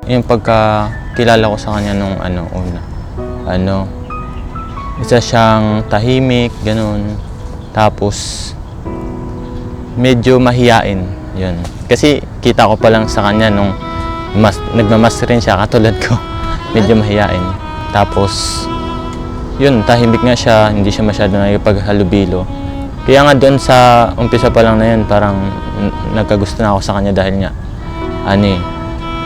Yung pagkakilala ko sa kanya nung una, isa siyang tahimik, ganun. Tapos, medyo mahiyain, yun. Kasi kita ko pa lang sa kanya nung nagmamas rin siya, katulad ko. Medyo mahiyain. Tapos, yun, tahimik nga siya, hindi siya masyado nakikipaghalubilo. Kaya nga doon sa umpisa pa lang na yun, parang nagkagusto na ako sa kanya dahil nga,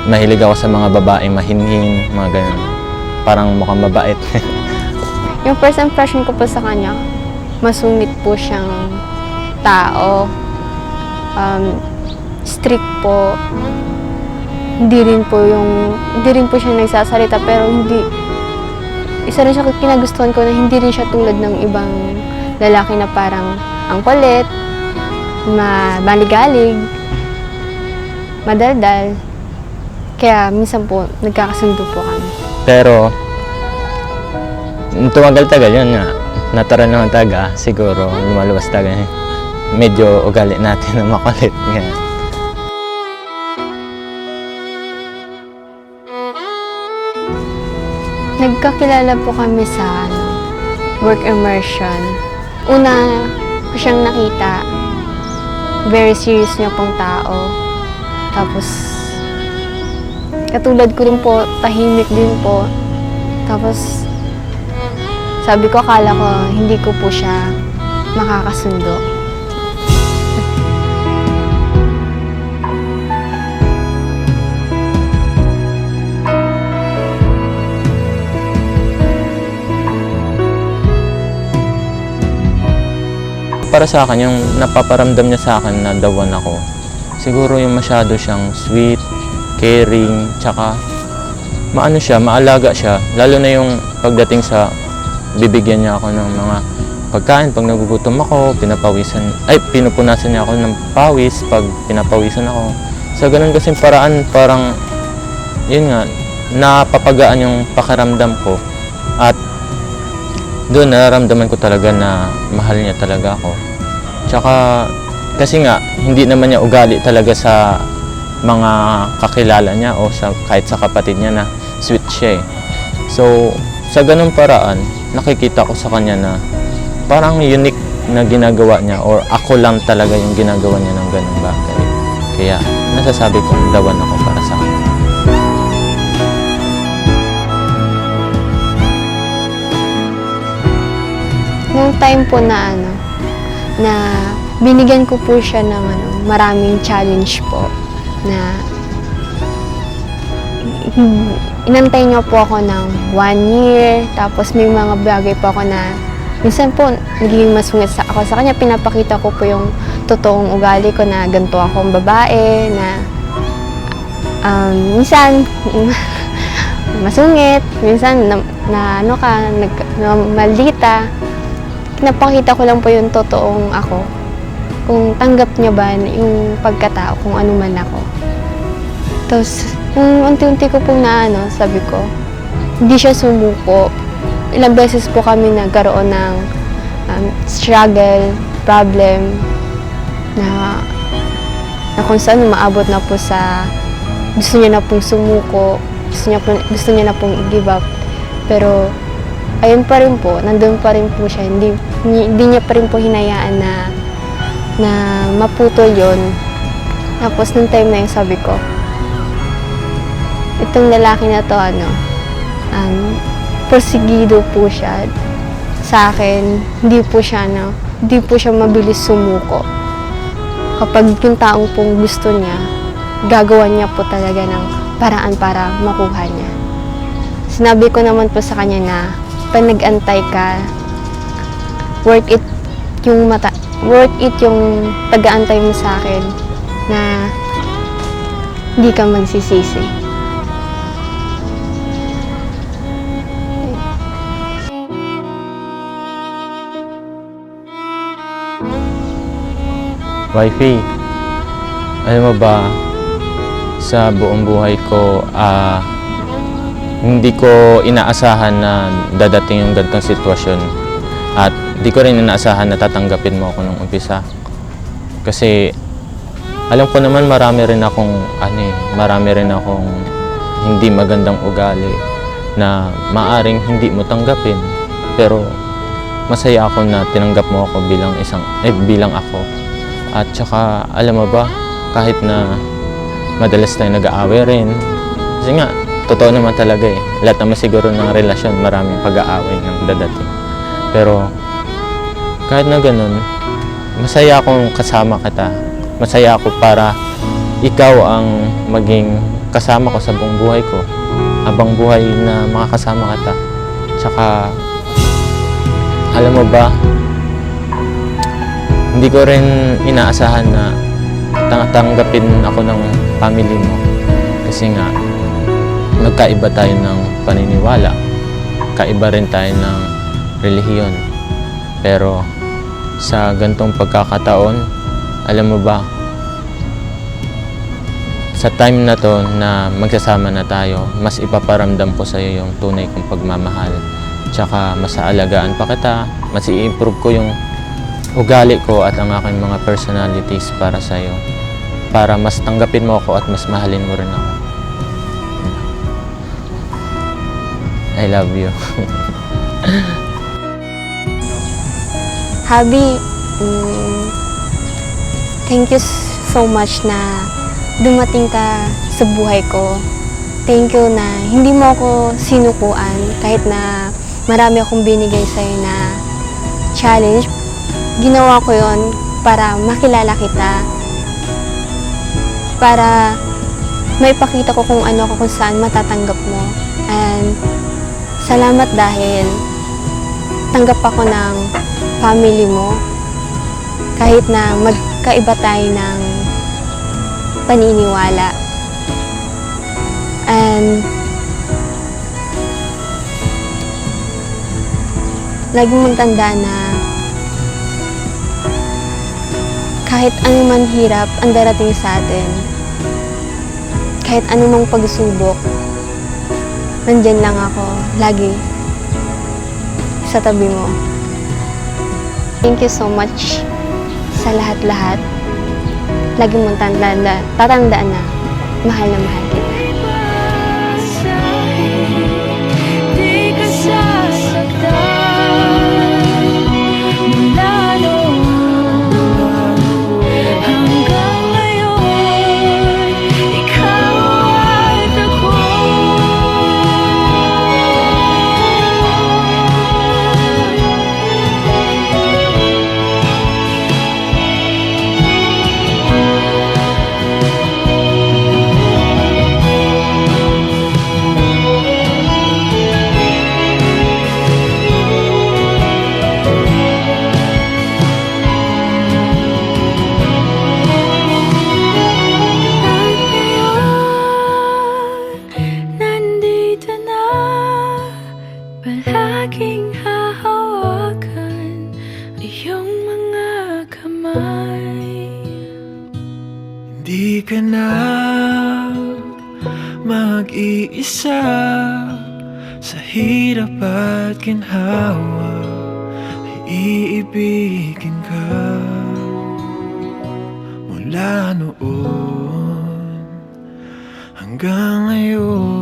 mahilig ako sa mga babaeng mahinhin, mga ganun. Parang mukhang mabait. Yung first impression ko po sa kanya, masungit po siyang tao. Strict po. Hindi rin po siya nagsasalita, pero isa rin siya kinagustuhan ko na hindi rin siya tulad ng ibang lalaki na parang ang kulit, maligalig, madaldal. Kaya minsan po, nagkakasundo po kami. Pero, tumagal-tagal yun nga. Natural naman talaga, siguro, lumalabas talaga. Medyo ugali natin na makulit. Ganyan. Nagkakilala po kami sa work immersion. Una ko siyang nakita, very serious niya pong tao. Tapos, katulad ko rin po, tahimik din po. Tapos, sabi ko, akala ko, hindi ko po siya makakasundo. Para sa akin, yung napaparamdam niya sa akin na the one ako, siguro yung masyado siyang sweet, caring, tsaka maalaga siya. Lalo na yung pagdating sa bibigyan niya ako ng mga pagkain. Pag nagugutom ako, pinupunasan niya ako ng pawis pag pinapawisan ako. Sa ganun kasing paraan, parang, yun nga, napapagaan yung pakiramdam ko. At doon nararamdaman ko talaga na mahal niya talaga ako. Tsaka, kasi nga, hindi naman niya ugali talaga sa mga kakilala niya o kahit sa kapatid niya na sweet siya eh. So, sa ganung paraan, nakikita ko sa kanya na parang unique na ginagawa niya or ako lang talaga yung ginagawa niya ng ganung bagay. Kaya, nasasabi ko, the one ako para sa kanya. Nung time po na binigyan ko po siya ng maraming challenge po na inantay niya po ako ng 1 year, tapos may mga bagay po ako na minsan po nagiging masungit ako sa kanya, pinapakita ko po yung totoong ugali ko na ganito akong babae, na minsan masungit, minsan maldita. Pinapakita ko lang po yung totoong ako. Kung tanggap niya ba yung pagkatao, kung ano man ako. Tapos, kung unti-unti ko pong sabi ko, hindi siya sumuko. Ilang beses po kami nagkaroon ng struggle, problem, na kung saan maabot na po sa gusto niya na pong sumuko, gusto niya na pong i-give up. Pero, ayun pa rin po, nandun pa rin po siya. Hindi niya pa rin po hinayaan na maputol yun. Tapos, nung time na yun, sabi ko, itong lalaki na to, porsigido po siya sa akin. Hindi po siya mabilis sumuko. Kapag yung taong pong gusto niya, gagawa niya po talaga ng paraan para makuha niya. Sinabi ko naman po sa kanya na pag nag-antay ka, worth it yung pag-aantay mo sa akin na hindi ka magsisisi. Wifey, alam mo ba, sa buong buhay ko, hindi ko inaasahan na dadating yung ganitong sitwasyon. At di ko rin inaasahan na tatanggapin mo ako nung umpisa. Kasi alam ko naman marami rin akong hindi magandang ugali na maaring hindi mo tanggapin. Pero masaya ako na tinanggap mo ako bilang ako. At saka alam mo ba, kahit na madalas tayo nag-aaway rin, kasi nga, totoo naman talaga eh. Lahat naman siguro ng relasyon, maraming pag-aaway ng dadating. Pero kahit na ganun, masaya akong kasama kita. Masaya ako para ikaw ang maging kasama ko sa buong buhay ko. Habang buhay na makakasama kita. Tsaka, alam mo ba, hindi ko rin inaasahan na tanggapin ako ng family mo. Kasi nga, magkaiba tayo ng paniniwala. Kaiba rin tayo ng relihiyon. Pero sa gantong pagkakataon, alam mo ba, sa time na to na magsasama na tayo, mas ipaparamdam ko sa iyo yung tunay kong pagmamahal. Tsaka mas aalagaan pa kita, mas i-improve ko yung ugali ko at ang aking mga personalities para sa iyo. Para mas tanggapin mo ako at mas mahalin mo rin ako. I love you. Habi, thank you so much na dumating ka sa buhay ko. Thank you na hindi mo ako sinukuan kahit na marami akong binigay sa'yo na challenge. Ginawa ko yon para makilala kita. Para maipakita ko kung ano ako, kung saan matatanggap mo. And salamat dahil tanggap ako ng family mo. Kahit na magkaiba tayo ng paniniwala. And lagi mong tandaan na kahit anumang hirap ang darating sa atin, kahit anumang pagsubok, nandyan lang ako, lagi, sa tabi mo. Thank you so much sa lahat-lahat. Lagi mong tatandaan na mahal kita. Palaging hahawakan iyong mga kamay. Hindi ka na mag-iisa sa hirap at ginhawa. Iibigin ka mula noon hanggang ngayon.